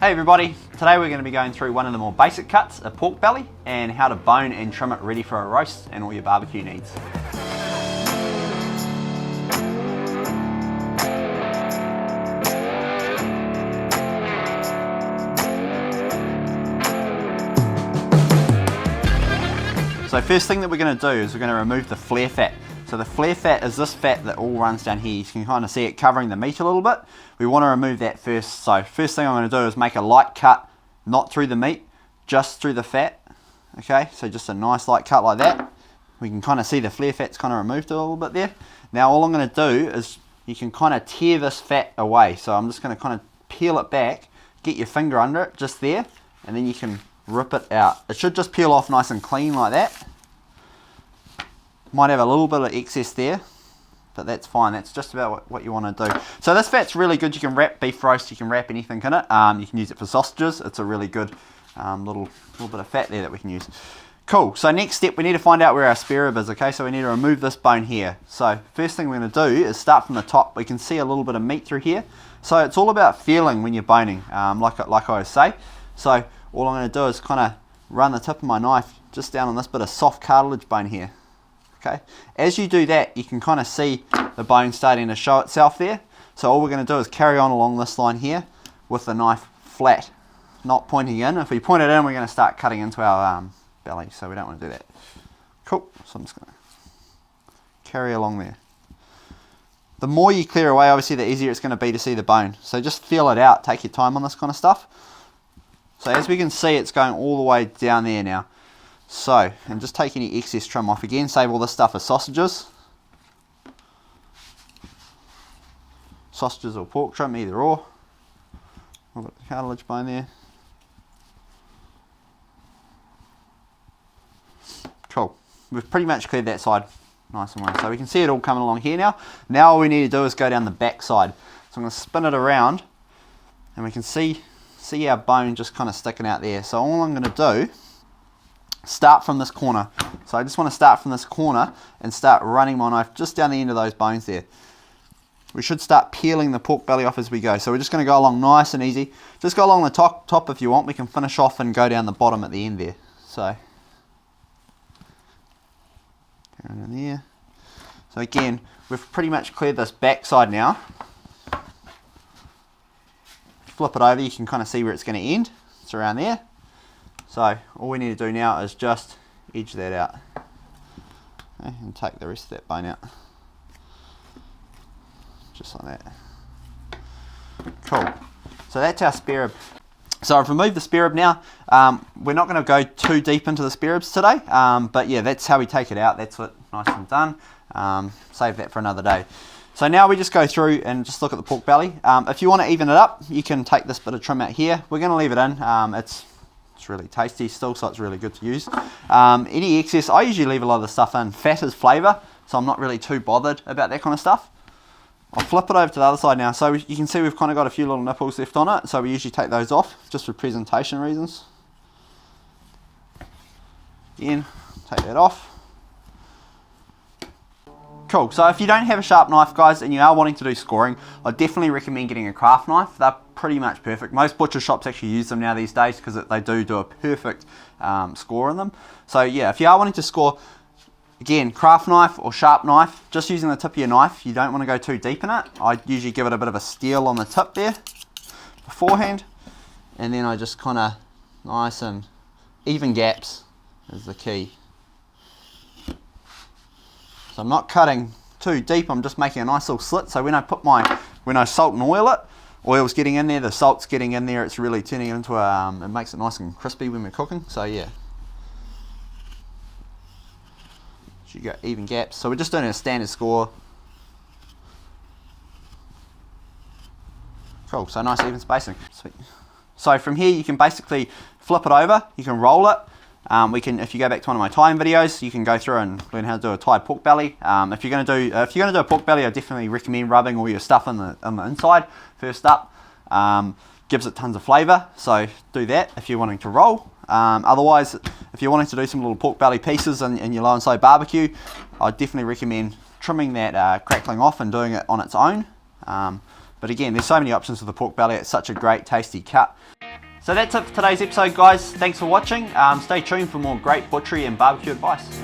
Hey everybody, today we're going to be going through one of the more basic cuts, a pork belly, and how to bone and trim it ready for a roast and all your barbecue needs. So first thing that we're going to do is we're going to remove the flare fat. So the flare fat is this fat that all runs down here. You can kind of see it covering the meat a little bit. We want to remove that first. So first thing I'm going to do is make a light cut, not through the meat, just through the fat. Okay, so just a nice light cut like that. We can kind of see the flare fat's kind of removed a little bit there. Now all I'm going to do is you can kind of tear this fat away. So I'm just going to kind of peel it back, get your finger under it just there, and then you can rip it out. It should just peel off nice and clean like that. Might have a little bit of excess there, but that's fine. That's just about what you want to do. So this fat's really good. You can wrap beef roast, you can wrap anything in it. You can use it for sausages. It's a really good little bit of fat there that we can use. Cool, so next step, we need to find out where our spare rib is, okay? So we need to remove this bone here. So first thing we're going to do is start from the top. We can see a little bit of meat through here. So it's all about feeling when you're boning, like I always say. So all I'm going to do is kind of run the tip of my knife just down on this bit of soft cartilage bone here. Okay. As you do that, you can kind of see the bone starting to show itself there. So all we're going to do is carry on along this line here with the knife flat, not pointing in. If we point it in, we're going to start cutting into our belly, so we don't want to do that. Cool. So I'm just going to carry along there. The more you clear away, obviously, the easier it's going to be to see the bone. So just feel it out. Take your time on this kind of stuff. So as we can see, it's going all the way down there now. So, and just take any excess trim off again. Save all this stuff as sausages. Sausages or pork trim, either or. I've got the cartilage bone there. Cool. We've pretty much cleared that side nice and well. So we can see it all coming along here now. Now all we need to do is go down the back side. So I'm going to spin it around and we can see our bone just kind of sticking out there. So all I'm going to do, start from this corner. So I just want to start from this corner and start running my knife just down the end of those bones there. We should start peeling the pork belly off as we go. So we're just going to go along nice and easy. Just go along the top if you want. We can finish off and go down the bottom at the end there. So, in there. So again, we've pretty much cleared this back side now. Flip it over, you can kind of see where it's going to end. It's around there. So all we need to do now is just edge that out, okay, and take the rest of that bone out, just like that. Cool. So that's our spare rib. So I've removed the spare rib now. We're not going to go too deep into the spare ribs today, but yeah, that's how we take it out. That's it, nice and done. Save that for another day. So now we just go through and just look at the pork belly. If you want to even it up, you can take this bit of trim out here. We're going to leave it in. It's really tasty still, so it's really good to use. Any excess, I usually leave a lot of the stuff in. Fat is flavour, so I'm not really too bothered about that kind of stuff. I'll flip it over to the other side now. So you can see we've kind of got a few little nipples left on it, so we usually take those off just for presentation reasons. Again, take that off. Cool, so if you don't have a sharp knife, guys, and you are wanting to do scoring, I definitely recommend getting a craft knife. They're pretty much perfect. Most butcher shops actually use them now these days because they do a perfect score in them. So yeah, if you are wanting to score, again, craft knife or sharp knife, just using the tip of your knife, you don't want to go too deep in it. I usually give it a bit of a steel on the tip there beforehand, and then I just kind of nice and even gaps is the key. So I'm not cutting too deep, I'm just making a nice little slit. So when I salt and oil it, oil's getting in there, the salt's getting in there, it's really turning it into it makes it nice and crispy when we're cooking. So yeah. So you got even gaps. So we're just doing a standard score. Cool, so nice even spacing. Sweet. So from here you can basically flip it over, you can roll it. If you go back to one of my tying videos, you can go through and learn how to do a Thai pork belly. If you're going to do a pork belly, I definitely recommend rubbing all your stuff on the inside first up. Gives it tons of flavour, so do that if you're wanting to roll. Otherwise, if you're wanting to do some little pork belly pieces in your low and slow barbecue, I definitely recommend trimming that crackling off and doing it on its own. But again, there's so many options for the pork belly. It's such a great, tasty cut. So that's it for today's episode, guys. Thanks for watching. Stay tuned for more great butchery and barbecue advice.